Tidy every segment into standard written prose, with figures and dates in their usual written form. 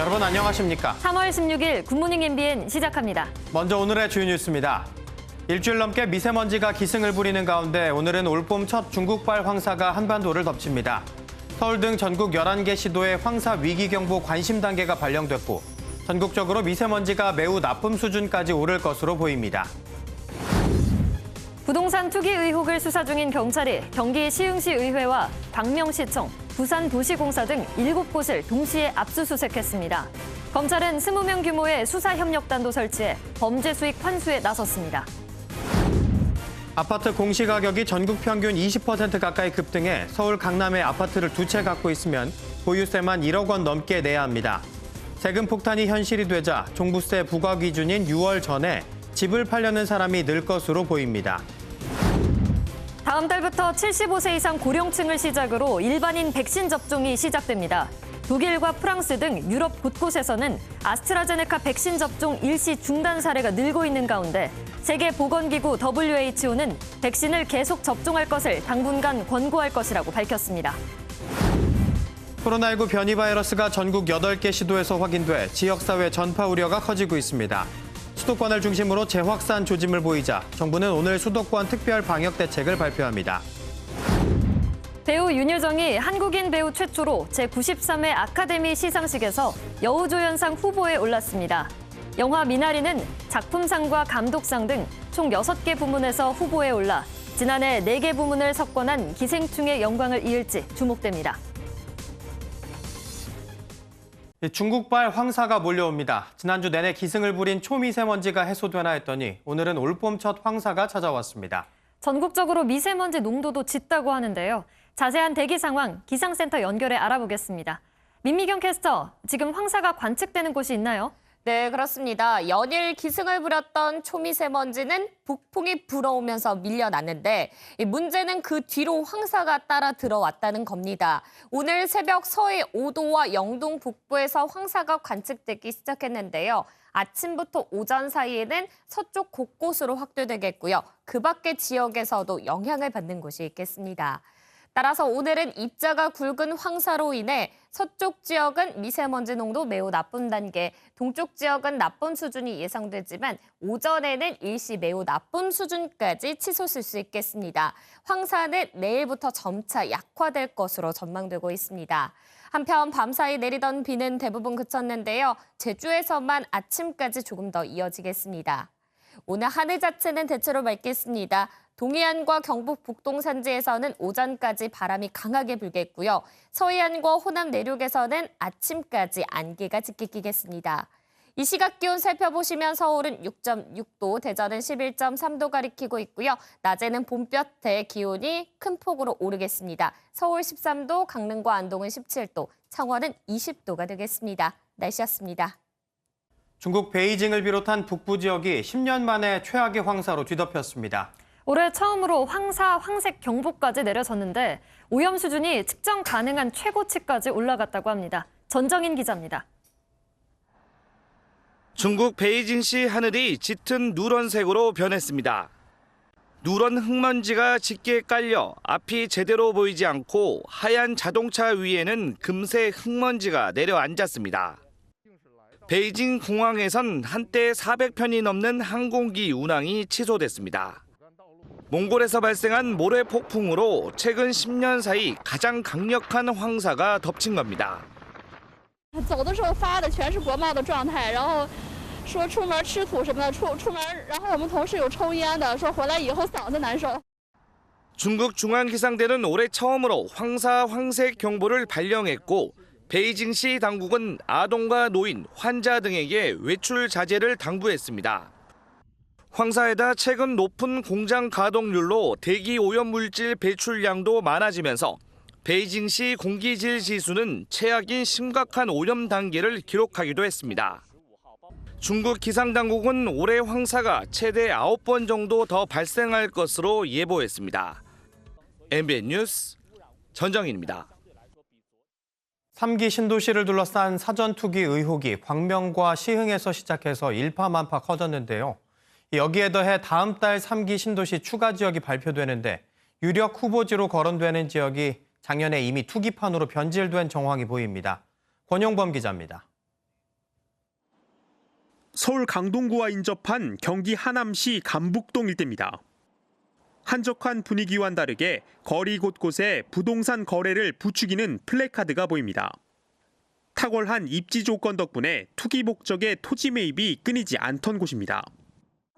여러분 안녕하십니까? 3월 16일 굿모닝 MBN 시작합니다. 먼저 오늘의 주요 뉴스입니다. 일주일 넘게 미세먼지가 기승을 부리는 가운데 오늘은 올봄 첫 중국발 황사가 한반도를 덮칩니다. 서울 등 전국 11개 시도에 황사 위기경보 관심 단계가 발령됐고 전국적으로 미세먼지가 매우 나쁨 수준까지 오를 것으로 보입니다. 부동산 투기 의혹을 수사 중인 경찰이 경기 시흥시 의회와 광명시청, 부산도시공사 등 7곳을 동시에 압수수색했습니다. 검찰은 20명 규모의 수사협력단도 설치해 범죄 수익 환수에 나섰습니다. 아파트 공시가격이 전국 평균 20% 가까이 급등해 서울 강남에 아파트를 2채 갖고 있으면 보유세만 1억 원 넘게 내야 합니다. 세금 폭탄이 현실이 되자 종부세 부과 기준인 6월 전에 집을 팔려는 사람이 늘 것으로 보입니다. 다음 달부터 75세 이상 고령층을 시작으로 일반인 백신 접종이 시작됩니다. 독일과 프랑스 등 유럽 곳곳에서는 아스트라제네카 백신 접종 일시 중단 사례가 늘고 있는 가운데 세계보건기구 WHO는 백신을 계속 접종할 것을 당분간 권고할 것이라고 밝혔습니다. 코로나19 변이 바이러스가 전국 8개 시도에서 확인돼 지역사회 전파 우려가 커지고 있습니다. 수도권을 중심으로 재확산 조짐을 보이자 정부는 오늘 수도권 특별 방역 대책을 발표합니다. 배우 윤여정이 한국인 배우 최초로 제93회 아카데미 시상식에서 여우조연상 후보에 올랐습니다. 영화 미나리는 작품상과 감독상 등 총 6개 부문에서 후보에 올라 지난해 4개 부문을 석권한 기생충의 영광을 이을지 주목됩니다. 중국발 황사가 몰려옵니다. 지난주 내내 기승을 부린 초미세먼지가 해소되나 했더니 오늘은 올봄 첫 황사가 찾아왔습니다. 전국적으로 미세먼지 농도도 짙다고 하는데요. 자세한 대기 상황 기상센터 연결해 알아보겠습니다. 민미경 캐스터, 지금 황사가 관측되는 곳이 있나요? 네, 그렇습니다. 연일 기승을 부렸던 초미세먼지는 북풍이 불어오면서 밀려났는데 문제는 그 뒤로 황사가 따라 들어왔다는 겁니다. 오늘 새벽 서해 5도와 영동 북부에서 황사가 관측되기 시작했는데요. 아침부터 오전 사이에는 서쪽 곳곳으로 확대되겠고요. 그 밖의 지역에서도 영향을 받는 곳이 있겠습니다. 따라서 오늘은 입자가 굵은 황사로 인해 서쪽 지역은 미세먼지 농도 매우 나쁨 단계, 동쪽 지역은 나쁨 수준이 예상되지만 오전에는 일시 매우 나쁨 수준까지 치솟을 수 있겠습니다. 황사는 내일부터 점차 약화될 것으로 전망되고 있습니다. 한편 밤사이 내리던 비는 대부분 그쳤는데요. 제주에서만 아침까지 조금 더 이어지겠습니다. 오늘 하늘 자체는 대체로 맑겠습니다. 동해안과 경북 북동 산지에서는 오전까지 바람이 강하게 불겠고요. 서해안과 호남 내륙에서는 아침까지 안개가 짙게 끼겠습니다. 이 시각 기온 살펴보시면 서울은 6.6도, 대전은 11.3도 가리키고 있고요. 낮에는 봄볕에 기온이 큰 폭으로 오르겠습니다. 서울 13도, 강릉과 안동은 17도, 창원은 20도가 되겠습니다. 날씨였습니다. 중국 베이징을 비롯한 북부 지역이 10년 만에 최악의 황사로 뒤덮였습니다. 올해 처음으로 황사, 황색 경보까지 내려졌는데 오염 수준이 측정 가능한 최고치까지 올라갔다고 합니다. 전정인 기자입니다. 중국 베이징시 하늘이 짙은 누런색으로 변했습니다. 누런 흙먼지가 짙게 깔려 앞이 제대로 보이지 않고 하얀 자동차 위에는 금세 흙먼지가 내려앉았습니다. 베이징 공항에선 한때 400편이 넘는 항공기 운항이 취소됐습니다. 몽골에서 발생한 모래 폭풍으로 최근 10년 사이 가장 강력한 황사가 덮친 겁니다. 走的时候发的全是国贸的状态，然后说出门吃土什么的，出门，然后我们同事有抽烟的，说回来以后嗓子难受。 중국 중앙기상대는 올해 처음으로 황사 황색 경보를 발령했고 베이징시 당국은 아동과 노인, 환자 등에게 외출 자제를 당부했습니다. 황사에다 최근 높은 공장 가동률로 대기 오염 물질 배출량도 많아지면서 베이징시 공기질 지수는 최악인 심각한 오염 단계를 기록하기도 했습니다. 중국 기상당국은 올해 황사가 최대 9번 정도 더 발생할 것으로 예보했습니다. MBN 뉴스 전정인입니다. 3기 신도시를 둘러싼 사전투기 의혹이 광명과 시흥에서 시작해서 일파만파 커졌는데요. 여기에 더해 다음 달 3기 신도시 추가 지역이 발표되는데 유력 후보지로 거론되는 지역이 작년에 이미 투기판으로 변질된 정황이 보입니다. 권용범 기자입니다. 서울 강동구와 인접한 경기 하남시 감북동 일대입니다. 한적한 분위기와는 다르게 거리 곳곳에 부동산 거래를 부추기는 플래카드가 보입니다. 탁월한 입지 조건 덕분에 투기 목적의 토지 매입이 끊이지 않던 곳입니다.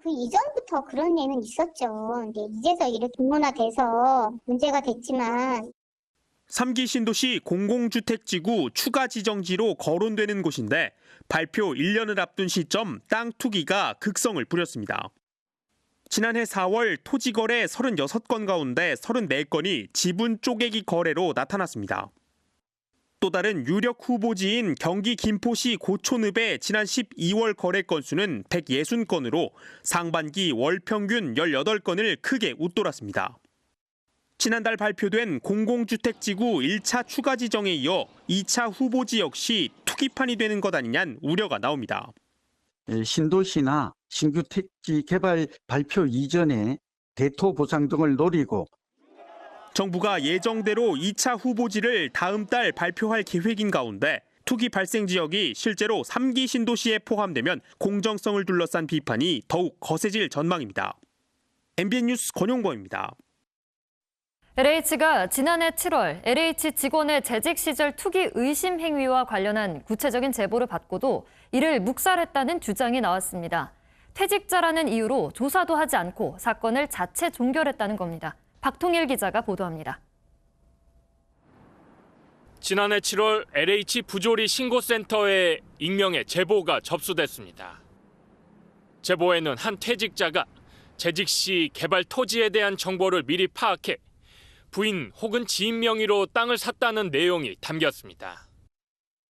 그 이전부터 그런 예는 있었죠. 근데 이제서 이렇게 문화돼서 문제가 됐지만 3기 신도시 공공주택지구 추가 지정지로 거론되는 곳인데 발표 1년을 앞둔 시점 땅 투기가 극성을 부렸습니다. 지난해 4월 토지 거래 36건 가운데 34건이 지분 쪼개기 거래로 나타났습니다. 또 다른 유력 후보지인 경기 김포시 고촌읍의 지난 12월 거래 건수는 160건으로 상반기 월 평균 18건을 크게 웃돌았습니다. 지난달 발표된 공공주택지구 1차 추가 지정에 이어 2차 후보지 역시 투기판이 되는 것 아니냐는 우려가 나옵니다. 신도시나 신규 택지 개발 발표 이전에 대토 보상 등을 노리고 정부가 예정대로 2차 후보지를 다음 달 발표할 계획인 가운데 투기 발생 지역이 실제로 3기 신도시에 포함되면 공정성을 둘러싼 비판이 더욱 거세질 전망입니다. MBN 뉴스 권용범입니다. LH가 지난해 7월 LH 직원의 재직 시절 투기 의심 행위와 관련한 구체적인 제보를 받고도 이를 묵살했다는 주장이 나왔습니다. 퇴직자라는 이유로 조사도 하지 않고 사건을 자체 종결했다는 겁니다. 박통일 기자가 보도합니다. 지난해 7월 LH 부조리 신고센터에 익명의 제보가 접수됐습니다. 제보에는 한 퇴직자가 재직 시 개발 토지에 대한 정보를 미리 파악해 부인 혹은 지인 명의로 땅을 샀다는 내용이 담겼습니다.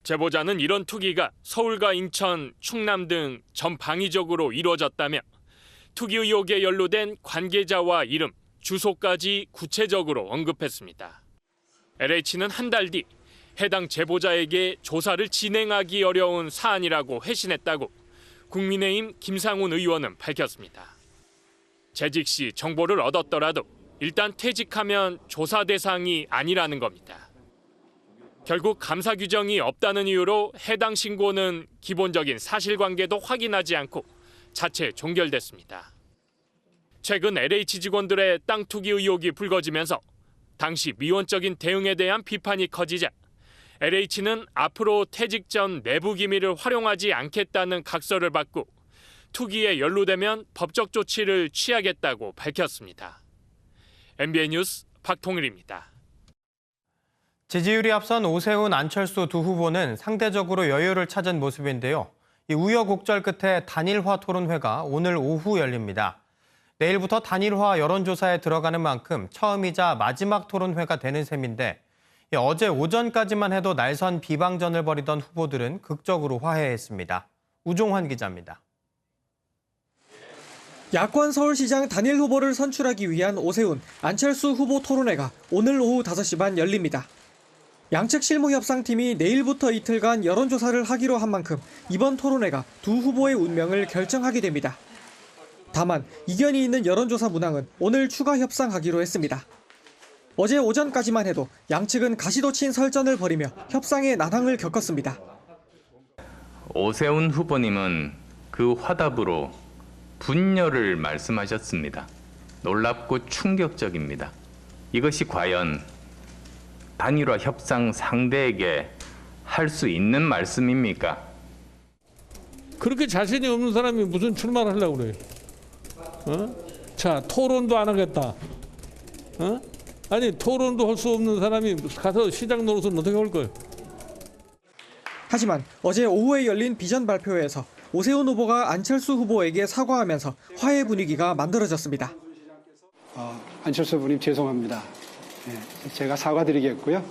제보자는 이런 투기가 서울과 인천, 충남 등 전방위적으로 이루어졌다며 투기 의혹에 연루된 관계자와 이름, 주소까지 구체적으로 언급했습니다. LH는 한 달 뒤 해당 제보자에게 조사를 진행하기 어려운 사안이라고 회신했다고 국민의힘 김상훈 의원은 밝혔습니다. 재직 시 정보를 얻었더라도 일단 퇴직하면 조사 대상이 아니라는 겁니다. 결국 감사 규정이 없다는 이유로 해당 신고는 기본적인 사실관계도 확인하지 않고 자체 종결됐습니다. 최근 LH 직원들의 땅 투기 의혹이 불거지면서 당시 미온적인 대응에 대한 비판이 커지자 LH는 앞으로 퇴직 전 내부 기밀을 활용하지 않겠다는 각서를 받고 투기에 연루되면 법적 조치를 취하겠다고 밝혔습니다. MBN 뉴스 박통일입니다. 지지율이 앞선 오세훈, 안철수 두 후보는 상대적으로 여유를 찾은 모습인데요. 이 우여곡절 끝에 단일화 토론회가 오늘 오후 열립니다. 내일부터 단일화 여론조사에 들어가는 만큼 처음이자 마지막 토론회가 되는 셈인데 어제 오전까지만 해도 날선 비방전을 벌이던 후보들은 극적으로 화해했습니다. 우종환 기자입니다. 야권 서울시장 단일 후보를 선출하기 위한 오세훈, 안철수 후보 토론회가 오늘 오후 5시 반 열립니다. 양측 실무협상팀이 내일부터 이틀간 여론조사를 하기로 한 만큼 이번 토론회가 두 후보의 운명을 결정하게 됩니다. 다만 이견이 있는 여론조사 문항은 오늘 추가 협상하기로 했습니다. 어제 오전까지만 해도 양측은 가시도친 설전을 벌이며 협상의 난항을 겪었습니다. 오세훈 후보님은 그 화답으로 분열을 말씀하셨습니다. 놀랍고 충격적입니다. 이것이 과연 단일화 협상 상대에게 할 수 있는 말씀입니까? 그렇게 자신이 없는 사람이 무슨 출마를 하려고 그래요? 자, 토론도 안 하겠다. 아니, 토론도 할 수 없는 사람이 가서 시장 노릇은 어떻게 할 거예요? 하지만 어제 오후에 열린 비전 발표회에서 오세훈 후보가 안철수 후보에게 사과하면서 화해 분위기가 만들어졌습니다. 안철수 후보님 죄송합니다. 제가 사과드리겠고요.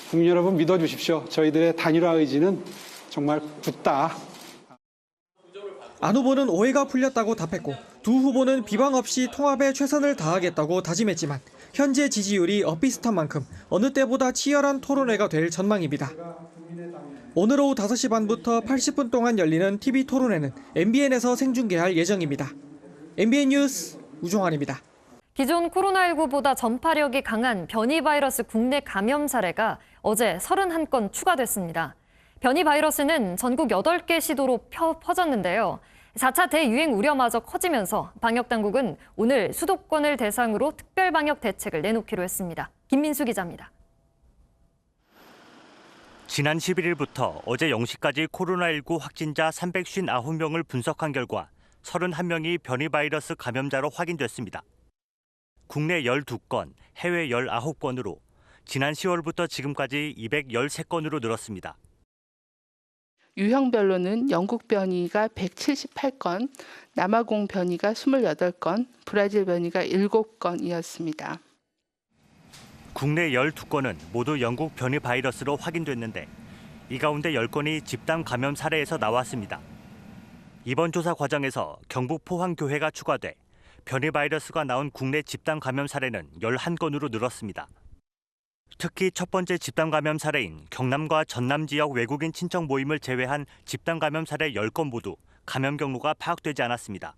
국민 여러분 믿어주십시오. 저희들의 단일화 의지는 정말 굳다. 안 후보는 오해가 풀렸다고 답했고 두 후보는 비방 없이 통합에 최선을 다하겠다고 다짐했지만 현재 지지율이 엇비슷한 만큼 어느 때보다 치열한 토론회가 될 전망입니다. 오늘 오후 5시 반부터 80분 동안 열리는 TV 토론회는 MBN에서 생중계할 예정입니다. MBN 뉴스 우종환입니다. 기존 코로나19보다 전파력이 강한 변이 바이러스 국내 감염 사례가 어제 31건 추가됐습니다. 변이 바이러스는 전국 8개 시도로 퍼졌는데요. 4차 대유행 우려마저 커지면서 방역당국은 오늘 수도권을 대상으로 특별방역 대책을 내놓기로 했습니다. 김민수 기자입니다. 지난 11일부터 어제 0시까지 코로나19 확진자 359명을 분석한 결과 31명이 변이 바이러스 감염자로 확인됐습니다. 국내 12건, 해외 19건으로 지난 10월부터 지금까지 213건으로 늘었습니다. 유형별로는 영국 변이가 178건, 남아공 변이가 28건, 브라질 변이가 7건이었습니다. 국내 12건은 모두 영국 변이 바이러스로 확인됐는데 이 가운데 10건이 집단 감염 사례에서 나왔습니다. 이번 조사 과정에서 경북 포항교회가 추가돼 변이 바이러스가 나온 국내 집단 감염 사례는 11건으로 늘었습니다. 특히 첫 번째 집단 감염 사례인 경남과 전남 지역 외국인 친척 모임을 제외한 집단 감염 사례 10건 모두 감염 경로가 파악되지 않았습니다.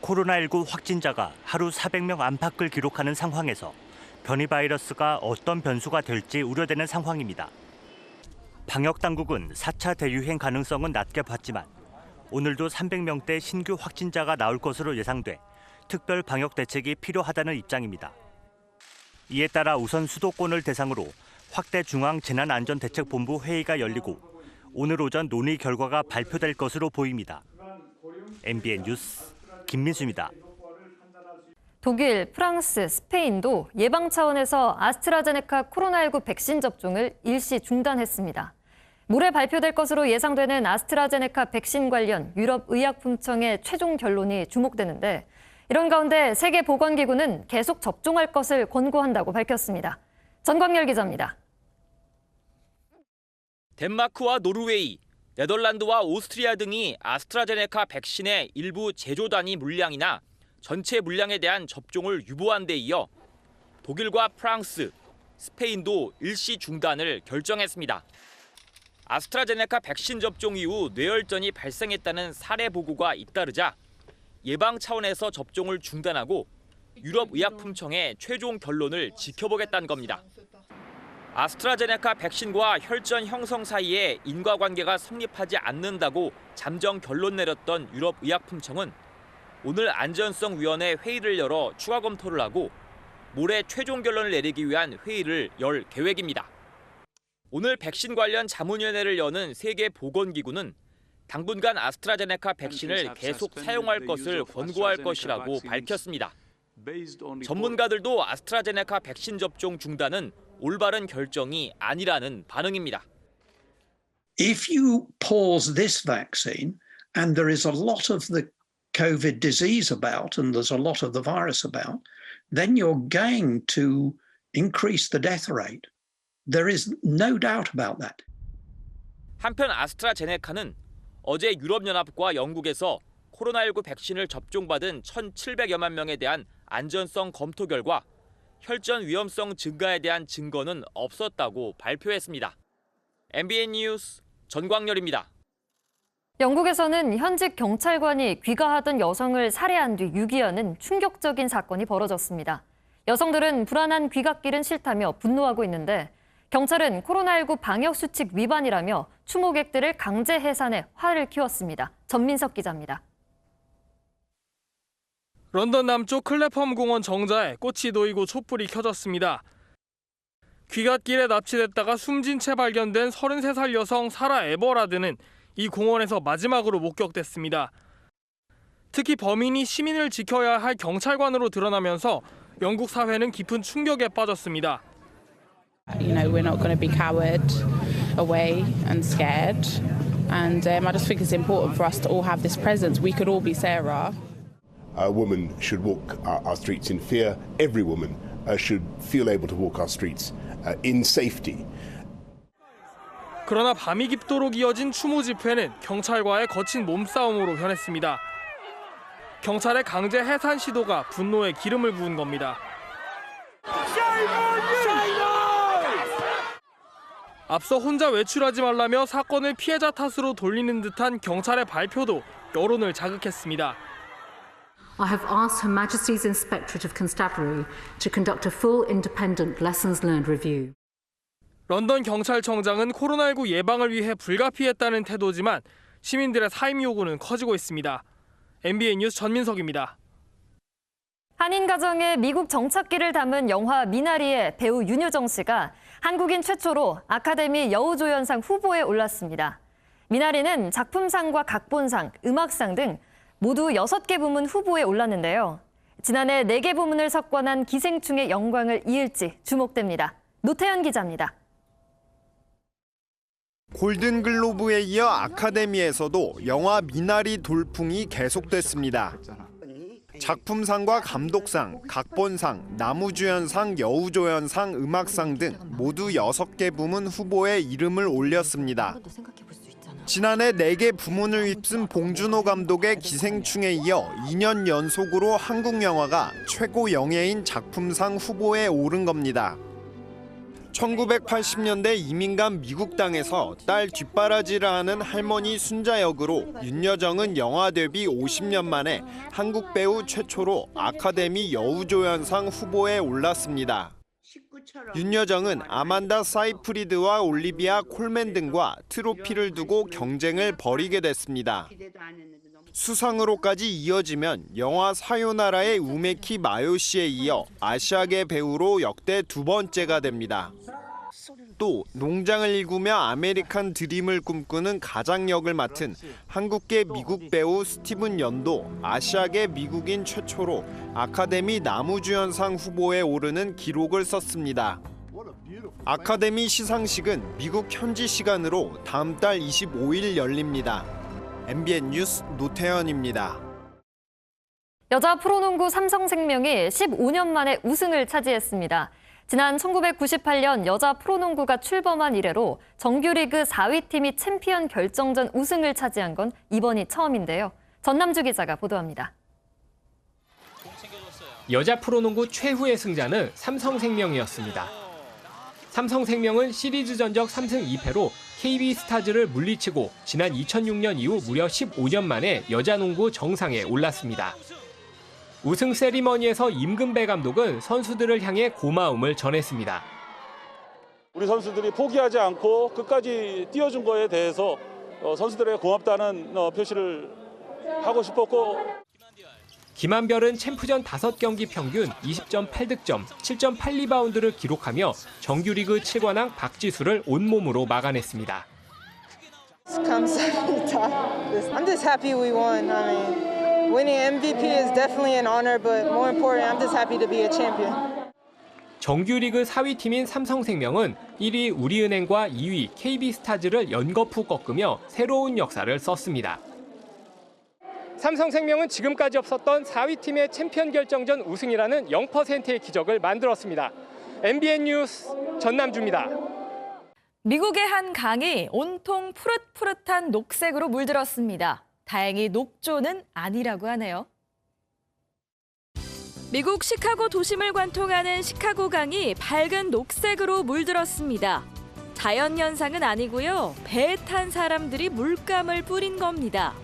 코로나19 확진자가 하루 400명 안팎을 기록하는 상황에서 변이 바이러스가 어떤 변수가 될지 우려되는 상황입니다. 방역당국은 4차 대유행 가능성은 낮게 봤지만 오늘도 300명대 신규 확진자가 나올 것으로 예상돼 특별 방역 대책이 필요하다는 입장입니다. 이에 따라 우선 수도권을 대상으로 확대 중앙재난안전대책본부 회의가 열리고 오늘 오전 논의 결과가 발표될 것으로 보입니다. MBN 뉴스 김민수입니다. 독일, 프랑스, 스페인도 예방 차원에서 아스트라제네카 코로나19 백신 접종을 일시 중단했습니다. 모레 발표될 것으로 예상되는 아스트라제네카 백신 관련 유럽의약품청의 최종 결론이 주목되는데 이런 가운데 세계보건기구는 계속 접종할 것을 권고한다고 밝혔습니다. 전광열 기자입니다. 덴마크와 노르웨이, 네덜란드와 오스트리아 등이 아스트라제네카 백신의 일부 제조 단위 물량이나 전체 물량에 대한 접종을 유보한 데 이어 독일과 프랑스, 스페인도 일시 중단을 결정했습니다. 아스트라제네카 백신 접종 이후 뇌혈전이 발생했다는 사례 보고가 잇따르자 예방 차원에서 접종을 중단하고 유럽의약품청의 최종 결론을 지켜보겠다는 겁니다. 아스트라제네카 백신과 혈전 형성 사이에 인과관계가 성립하지 않는다고 잠정 결론 내렸던 유럽의약품청은 오늘 안전성위원회 회의를 열어 추가 검토를 하고 모레 최종 결론을 내리기 위한 회의를 열 계획입니다. 오늘 백신 관련 자문위원회를 여는 세계보건기구는 당분간 아스트라제네카 백신을 계속 사용할 것을 권고할 것이라고 밝혔습니다. 전문가들도 아스트라제네카 백신 접종 중단은 올바른 결정이 아니라는 반응입니다. If you pause this vaccine and there is a lot of the COVID disease about and there's a lot of the virus about, then you're going to increase the death rate. There is no doubt about that. 한편 아스트라제네카는 어제 유럽연합과 영국에서 코로나19 백신을 접종받은 1,700여만 명에 대한 안전성 검토 결과 혈전 위험성 증가에 대한 증거는 없었다고 발표했습니다. MBN 뉴스 전광열입니다. 영국에서는 현직 경찰관이 귀가하던 여성을 살해한 뒤 유기하는 충격적인 사건이 벌어졌습니다. 여성들은 불안한 귀갓길은 싫다며 분노하고 있는데 경찰은 코로나19 방역수칙 위반이라며 추모객들을 강제 해산해 화를 키웠습니다. 전민석 기자입니다. 런던 남쪽 클래펌 공원 정자에 꽃이 놓이고 촛불이 켜졌습니다. 귀갓길에 납치됐다가 숨진 채 발견된 33살 여성 사라 에버라드는 이 공원에서 마지막으로 목격됐습니다. 특히 범인이 시민을 지켜야 할 경찰관으로 드러나면서 영국 사회는 깊은 충격에 빠졌습니다. You know, we're not going to be coward away and scared. And I just think it's important for us to all have this presence. We could all be Sarah. A woman should walk our streets in fear. Every woman should feel able to walk our streets in safety. 그러나 밤이 깊도록 이어진 추모 집회는 경찰과의 거친 몸싸움으로 변했습니다. 경찰의 강제 해산 시도가 분노에 기름을 부은 겁니다. 앞서 혼자 외출하지 말라며 사건을 피해자 탓으로 돌리는 듯한 경찰의 발표도 여론을 자극했습니다. I have asked Her Majesty's Inspectorate of Constabulary to conduct a full independent lessons learned review. 런던 경찰청장은 코로나19 예방을 위해 불가피했다는 태도지만 시민들의 사임 요구는 커지고 있습니다. MBN 뉴스 전민석입니다. 한인 가정의 미국 정착기를 담은 영화 미나리의 배우 윤여정 씨가 한국인 최초로 아카데미 여우조연상 후보에 올랐습니다. 미나리는 작품상과 각본상, 음악상 등 모두 6개 부문 후보에 올랐는데요. 지난해 4개 부문을 석권한 기생충의 영광을 이을지 주목됩니다. 노태현 기자입니다. 골든글로브에 이어 아카데미에서도 영화 미나리 돌풍이 계속됐습니다. 작품상과 감독상, 각본상, 나무주연상, 여우조연상, 음악상 등 모두 6개 부문 후보에 이름을 올렸습니다. 지난해 4개 부문을 휩쓴 봉준호 감독의 기생충에 이어 2년 연속으로 한국 영화가 최고 영예인 작품상 후보에 오른 겁니다. 1980년대 이민간 미국 땅에서 딸 뒷바라지를 하는 할머니 순자 역으로 윤여정은 영화 데뷔 50년 만에 한국 배우 최초로 아카데미 여우조연상 후보에 올랐습니다. 윤여정은 아만다 사이프리드와 올리비아 콜맨 등과 트로피를 두고 경쟁을 벌이게 됐습니다. 수상으로까지 이어지면 영화 사요나라의 우메키 마요시에 이어 아시아계 배우로 역대 2번째가 됩니다. 또 농장을 일구며 아메리칸 드림을 꿈꾸는 가장 역을 맡은 한국계 미국 배우 스티븐 연도 아시아계 미국인 최초로 아카데미 나무주연상 후보에 오르는 기록을 썼습니다. 아카데미 시상식은 미국 현지 시간으로 다음 달 25일 열립니다. MBN 뉴스 노태현입니다. 여자 프로농구 삼성생명이 15년 만에 우승을 차지했습니다. 지난 1998년 여자 프로농구가 출범한 이래로 정규리그 4위 팀이 챔피언 결정전 우승을 차지한 건 이번이 처음인데요. 전남주 기자가 보도합니다. 여자 프로농구 최후의 승자는 삼성생명이었습니다. 삼성생명은 시리즈 전적 3승 2패로 KB스타즈를 물리치고 지난 2006년 이후 무려 15년 만에 여자농구 정상에 올랐습니다. 우승 세리머니에서 임금배 감독은 선수들을 향해 고마움을 전했습니다. 우리 선수들이 포기하지 않고 끝까지 뛰어준 거에 대해서 선수들에게 고맙다는 표시를 하고 싶었고, 김한별은 챔프전 5경기 평균 20.8득점, 7.8리바운드를 기록하며 정규리그 7관왕 박지수를 온몸으로 막아냈습니다. I'm just happy we won. I mean, winning MVP is definitely an honor, but more important, I'm just happy to be a champion. 정규리그 4위 팀인 삼성생명은 1위 우리은행과 2위 KB스타즈를 연거푸 꺾으며 새로운 역사를 썼습니다. 삼성생명은 지금까지 없었던 4위 팀의 챔피언 결정전 우승이라는 0%의 기적을 만들었습니다. MBN 뉴스 전남주입니다. 미국의 한 강이 온통 푸릇푸릇한 녹색으로 물들었습니다. 다행히 녹조는 아니라고 하네요. 미국 시카고 도심을 관통하는 시카고 강이 밝은 녹색으로 물들었습니다. 자연현상은 아니고요. 배에 탄 사람들이 물감을 뿌린 겁니다.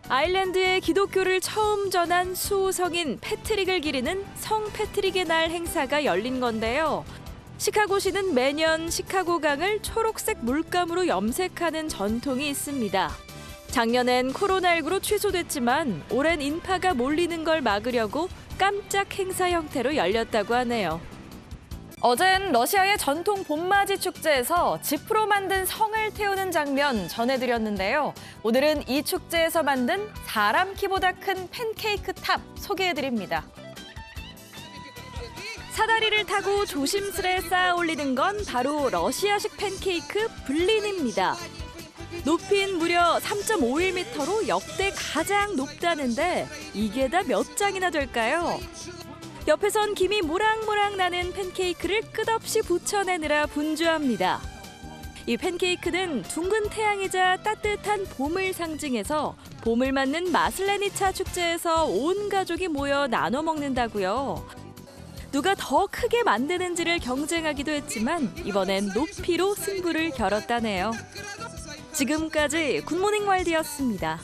아일랜드에 기독교를 처음 전한 수호성인 패트릭을 기리는 성 패트릭의 날 행사가 열린 건데요. 시카고시는 매년 시카고강을 초록색 물감으로 염색하는 전통이 있습니다. 작년엔 코로나19로 취소됐지만 올해는 인파가 몰리는 걸 막으려고 깜짝 행사 형태로 열렸다고 하네요. 어젠 러시아의 전통 봄맞이 축제에서 지프로 만든 성을 태우는 장면 전해드렸는데요. 오늘은 이 축제에서 만든 사람 키보다 큰 팬케이크 탑 소개해드립니다. 사다리를 타고 조심스레 쌓아 올리는 건 바로 러시아식 팬케이크 블린입니다. 높이는 무려 3.51m로 역대 가장 높다는데 이게 다 몇 장이나 될까요? 옆에선 김이 모락모락 나는 팬케이크를 끝없이 붙여내느라 분주합니다. 이 팬케이크는 둥근 태양이자 따뜻한 봄을 상징해서 봄을 맞는 마슬레니차 축제에서 온 가족이 모여 나눠 먹는다고요. 누가 더 크게 만드는지를 경쟁하기도 했지만 이번엔 높이로 승부를 겨뤘다네요. 지금까지 굿모닝 월드였습니다.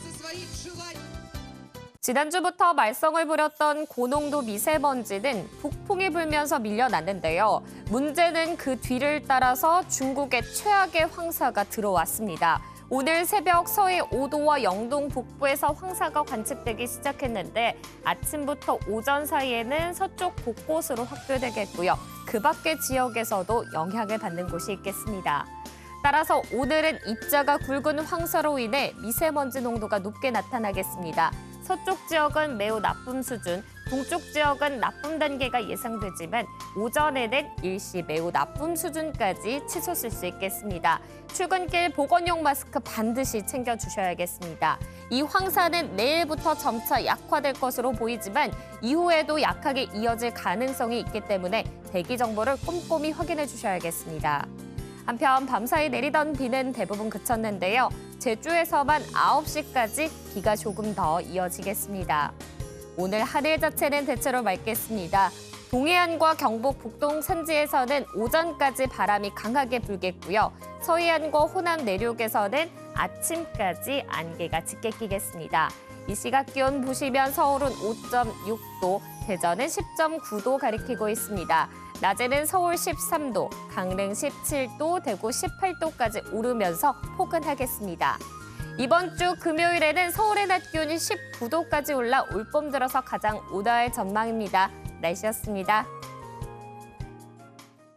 지난주부터 말썽을 부렸던 고농도 미세먼지는 북풍이 불면서 밀려났는데요. 문제는 그 뒤를 따라서 중국의 최악의 황사가 들어왔습니다. 오늘 새벽 서해 5도와 영동 북부에서 황사가 관측되기 시작했는데 아침부터 오전 사이에는 서쪽 곳곳으로 확대되겠고요. 그 밖의 지역에서도 영향을 받는 곳이 있겠습니다. 따라서 오늘은 입자가 굵은 황사로 인해 미세먼지 농도가 높게 나타나겠습니다. 서쪽 지역은 매우 나쁨 수준, 동쪽 지역은 나쁨 단계가 예상되지만 오전에는 일시 매우 나쁨 수준까지 치솟을 수 있겠습니다. 출근길 보건용 마스크 반드시 챙겨주셔야겠습니다. 이 황사는 내일부터 점차 약화될 것으로 보이지만 이후에도 약하게 이어질 가능성이 있기 때문에 대기 정보를 꼼꼼히 확인해 주셔야겠습니다. 한편 밤사이 내리던 비는 대부분 그쳤는데요. 제주에서만 9시까지 비가 조금 더 이어지겠습니다. 오늘 하늘 자체는 대체로 맑겠습니다. 동해안과 경북 북동 산지에서는 오전까지 바람이 강하게 불겠고요. 서해안과 호남 내륙에서는 아침까지 안개가 짙게 끼겠습니다. 이 시각 기온 보시면 서울은 5.6도, 대전은 10.9도 가리키고 있습니다. 낮에는 서울 13도, 강릉 17도, 대구 18도까지 오르면서 포근하겠습니다. 이번 주 금요일에는 서울의 낮 기온이 19도까지 올라 올봄 들어서 가장 온화할 전망입니다. 날씨였습니다.